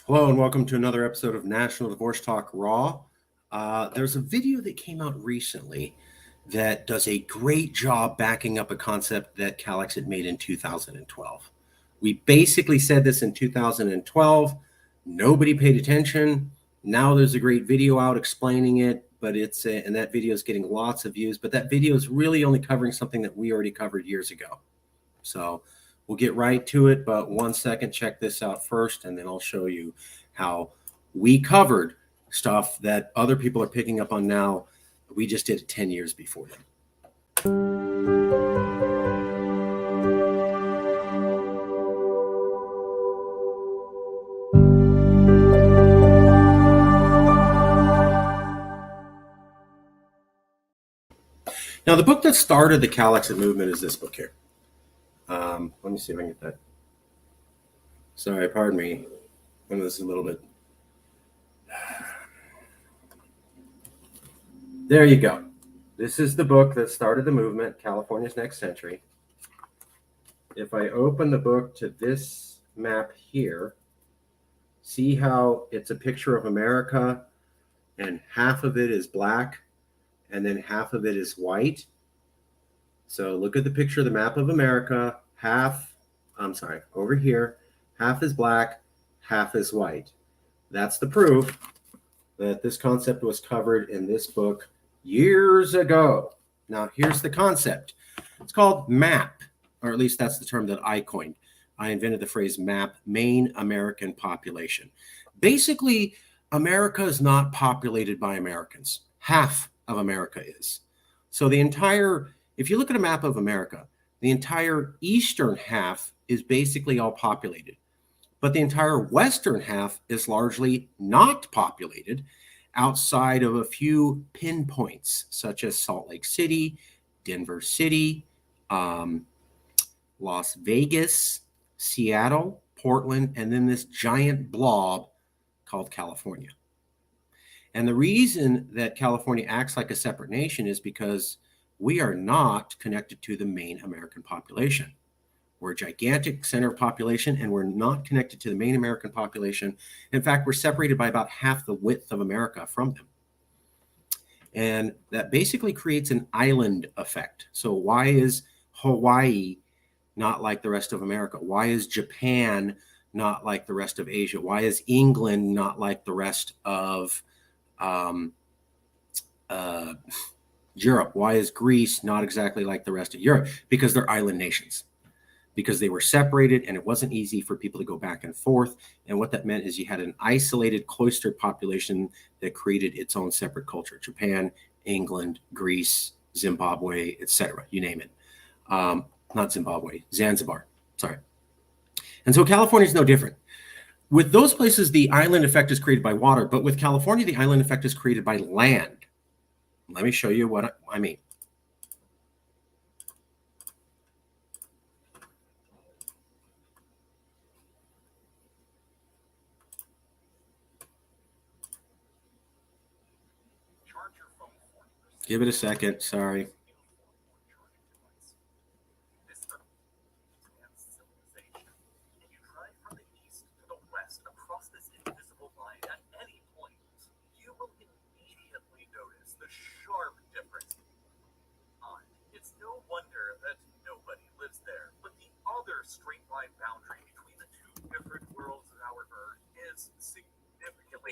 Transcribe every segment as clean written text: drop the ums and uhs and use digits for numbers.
Hello and welcome to another episode of National Divorce Talk Raw. There's a video that came out recently that does a great job backing up a concept that Calexit made in 2012. We basically said this in 2012. Nobody paid attention. Now there's a great video out explaining it, but and that video is getting lots of views. But that video is really only covering something that we already covered years ago. So we'll get right to it, but 1 second, check this out first, and then I'll show you how we covered stuff that other people are picking up on now. We just did it 10 years before them. Now, the book that started the Calexit movement is this book here. Let me see if I can get that. Sorry, pardon me. This is a little bit. There you go. This is the book that started the movement, California's Next Century. If I open the book to this map here, see how it's a picture of America and half of it is black and then half of it is white. So look at the picture of the map of America. Over here, half is black, half is white. That's the proof that this concept was covered in this book years ago. Now, here's the concept. It's called MAP, or at least that's the term that I coined. I invented the phrase MAP, Main American Population. Basically, America is not populated by Americans. Half of America is. So if you look at a map of America, the entire eastern half is basically all populated. But the entire western half is largely not populated outside of a few pinpoints, such as Salt Lake City, Denver City, Las Vegas, Seattle, Portland, and then this giant blob called California. And the reason that California acts like a separate nation is because we are not connected to the main American population. We're a gigantic center of population, and we're not connected to the main American population. In fact, we're separated by about half the width of America from them. And that basically creates an island effect. So why is Hawaii not like the rest of America? Why is Japan not like the rest of Asia? Why is England not like the rest of Europe? Why is Greece not exactly like the rest of Europe? Because they're island nations. Because they were separated and it wasn't easy for people to go back and forth. And what that meant is you had an isolated, cloistered population that created its own separate culture. Japan, England, Greece, Zimbabwe, etc. You name it. Not Zimbabwe, Zanzibar. Sorry. And so California is no different. With those places, the island effect is created by water. But with California, the island effect is created by land. Let me show you what I mean. Give it a second. Sorry.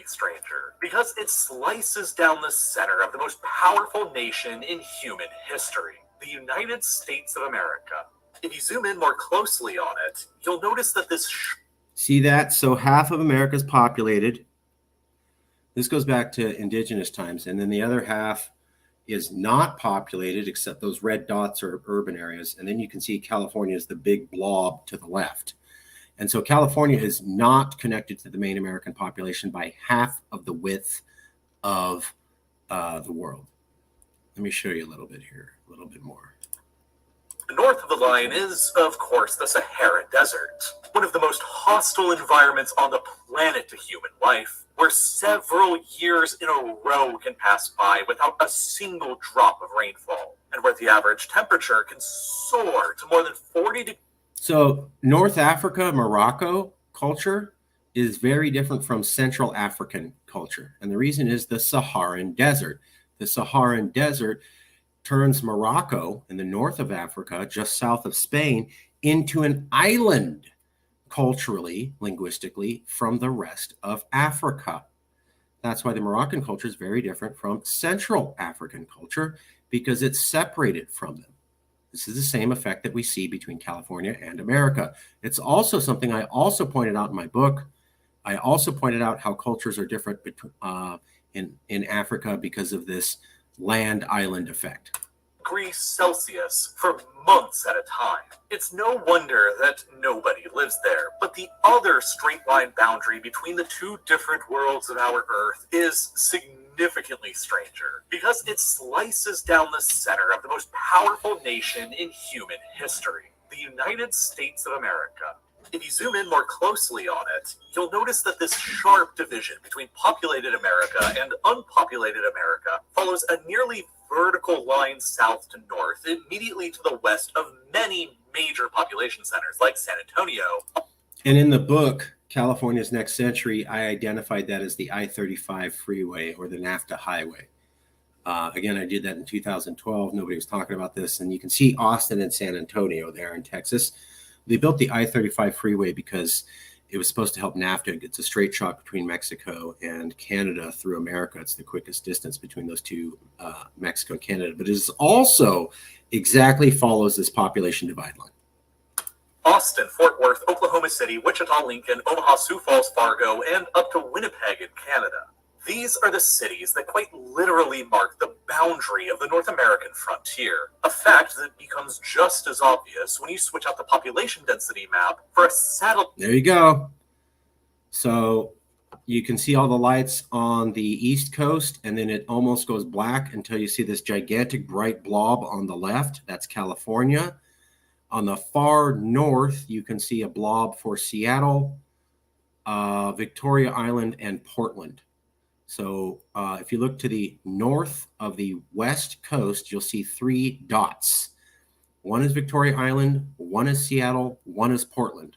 Stranger because it slices down the center of the most powerful nation in human history, the United States of America. If you zoom in more closely on it, you'll notice that See that? So half of America is populated. This goes back to indigenous times. And then the other half is not populated, except those red dots are urban areas. And then you can see California is the big blob to the left. And so California is not connected to the main American population by half of the width of the world. Let me show you a little bit here, a little bit more. North of the line is, of course, the Sahara Desert, one of the most hostile environments on the planet to human life, where several years in a row can pass by without a single drop of rainfall, and where the average temperature can soar to more than 40 degrees. So North Africa, Morocco culture is very different from Central African culture. And the reason is the Saharan Desert. The Saharan Desert turns Morocco in the north of Africa, just south of Spain, into an island culturally, linguistically, from the rest of Africa. That's why the Moroccan culture is very different from Central African culture, because it's separated from them. This is the same effect that we see between California and America. It's also something I also pointed out in my book. I also pointed out how cultures are different in Africa because of this land island effect. Degrees Celsius for months at a time. It's no wonder that nobody lives there, but the other straight line boundary between the two different worlds of our Earth is significantly stranger, because it slices down the center of the most powerful nation in human history, the United States of America. If you zoom in more closely on it, you'll notice that this sharp division between populated America and unpopulated America follows a nearly vertical line south to north, immediately to the west of many major population centers like San Antonio. And in the book, California's Next Century, I identified that as the I-35 freeway or the NAFTA highway. Again, I did that in 2012. Nobody was talking about this. And you can see Austin and San Antonio there in Texas. They built the I-35 freeway because it was supposed to help NAFTA. It's a straight shot between Mexico and Canada through America. It's the quickest distance between those two, Mexico and Canada. But it is also exactly follows this population divide line. Austin, Fort Worth, Oklahoma City, Wichita, Lincoln, Omaha, Sioux Falls, Fargo, and up to Winnipeg in Canada. These are the cities that quite literally mark the boundary of the North American frontier, a fact that becomes just as obvious when you switch out the population density map for a satellite. There you go. So you can see all the lights on the East Coast, and then it almost goes black until you see this gigantic bright blob on the left. That's California. On the far north, you can see a blob for Seattle, Victoria Island, and Portland. So if you look to the north of the west coast, you'll see 3 dots. One is Victoria Island, one is Seattle, one is Portland.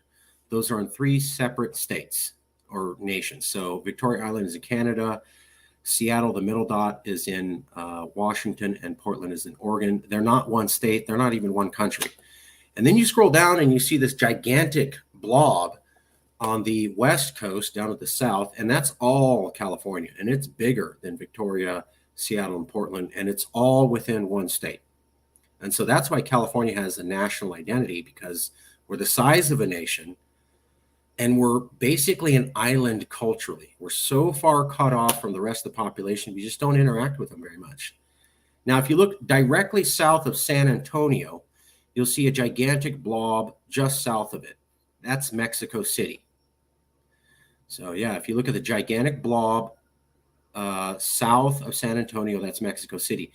Those are in 3 separate states or nations. So Victoria Island is in Canada, Seattle, the middle dot, is in Washington, and Portland is in Oregon. They're not one state. They're not even one country. And then you scroll down and you see this gigantic blob on the west coast down at the south, and that's all California, and it's bigger than Victoria, Seattle, and Portland, and it's all within one state. And so that's why California has a national identity, because we're the size of a nation, and we're basically an island culturally. We're so far cut off from the rest of the population, we just don't interact with them very much. Now, if you look directly south of San Antonio, you'll see a gigantic blob just south of it. That's Mexico City. So yeah, if you look at the gigantic blob south of San Antonio, that's Mexico City.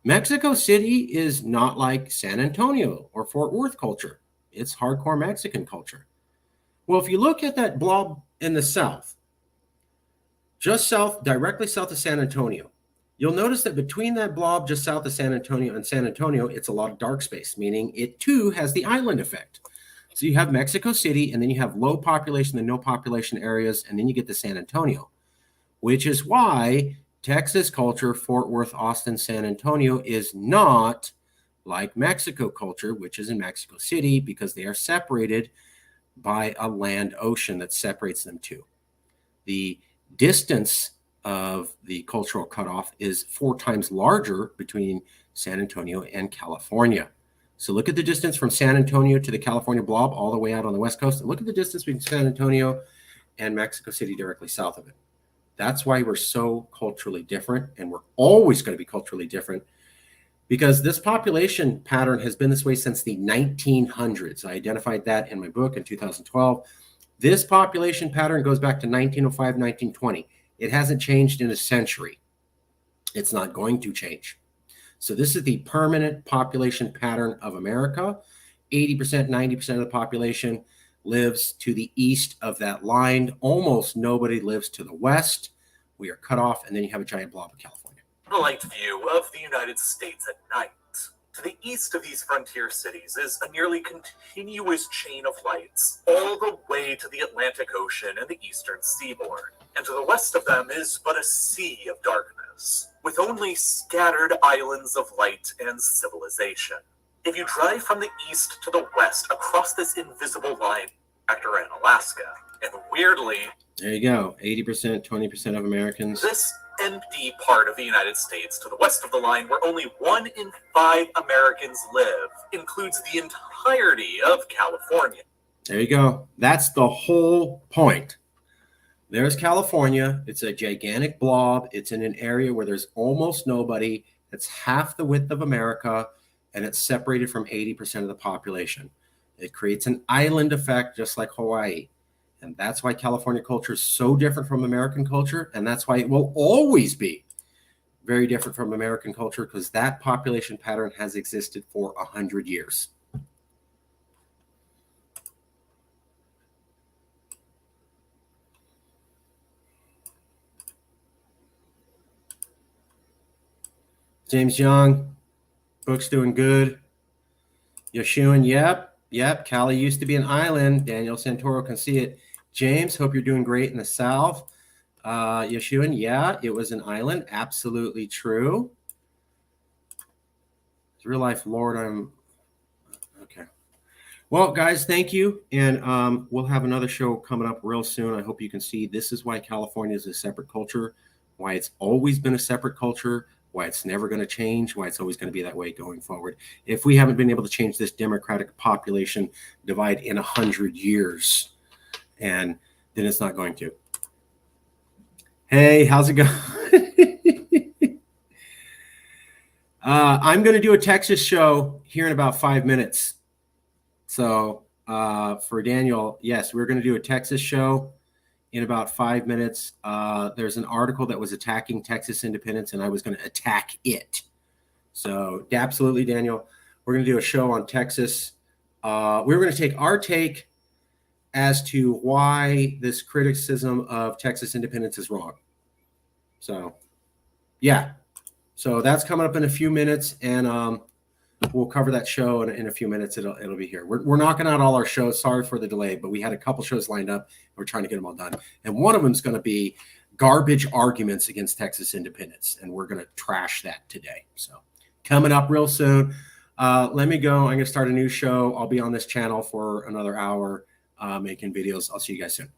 Mexico City is not like San Antonio or Fort Worth culture. It's hardcore Mexican culture. Well, if you look at that blob in the south, just south, directly south of San Antonio, you'll notice that between that blob just south of San Antonio and San Antonio, it's a lot of dark space, meaning it too has the island effect. So you have Mexico City, and then you have low population and no population areas, and then you get to San Antonio, which is why Texas culture, Fort Worth, Austin, San Antonio, is not like Mexico culture, which is in Mexico City, because they are separated by a land ocean that separates them too. The distance of the cultural cutoff is 4 times larger between San Antonio and California. So look at the distance from San Antonio to the California blob all the way out on the west coast, and look at the distance between San Antonio and Mexico City directly south of it. That's why we're so culturally different, and we're always going to be culturally different, because this population pattern has been this way since the 1900s. I identified that in my book in 2012. This population pattern goes back to 1905, 1920. It hasn't changed in a century. It's not going to change. So this is the permanent population pattern of America. 80%, 90% of the population lives to the east of that line. Almost nobody lives to the west. We are cut off, and then you have a giant blob of California. Satellite view of the United States at night. To the east of these frontier cities is a nearly continuous chain of lights, all the way to the Atlantic Ocean and the eastern seaboard. And to the west of them is but a sea of darkness, with only scattered islands of light and civilization. If you drive from the east to the west across this invisible line, factor in Alaska, and weirdly, there you go, 80%, 20% of Americans. This empty part of the United States to the west of the line, where only 1 in 5 Americans live, includes the entirety of California. There you go. That's the whole point. There's California. It's a gigantic blob. It's in an area where there's almost nobody. It's half the width of America, and it's separated from 80% of the population. It creates an island effect, just like Hawaii. And that's why California culture is so different from American culture. And that's why it will always be very different from American culture, because that population pattern has existed for 100 years. James Young, book's doing good. Yeshua, yep. Cali used to be an island. Daniel Santoro can see it. James, hope you're doing great in the South. Yeshua, yeah, it was an island. Absolutely true. It's real life, Lord. I'm okay. Well, guys, thank you. And we'll have another show coming up real soon. I hope you can see this is why California is a separate culture, why it's always been a separate culture, why it's never going to change, why it's always going to be that way going forward. If we haven't been able to change this democratic population divide in 100 years, and then it's not going to. Hey, how's it going? I'm going to do a Texas show here in about 5 minutes. So for Daniel, yes, we're going to do a Texas show in about 5 minutes. There's an article that was attacking Texas independence, and I was going to attack it. So absolutely, Daniel, we're going to do a show on Texas. We're going to take our take as to why this criticism of Texas independence is wrong. So, yeah. So that's coming up in a few minutes, and we'll cover that show in a few minutes. It'll be here. We're knocking out all our shows. Sorry for the delay, but we had a couple shows lined up. We're trying to get them all done. And one of them is going to be garbage arguments against Texas independence, and we're going to trash that today. So coming up real soon. Let me go. I'm going to start a new show. I'll be on this channel for another hour making videos. I'll see you guys soon.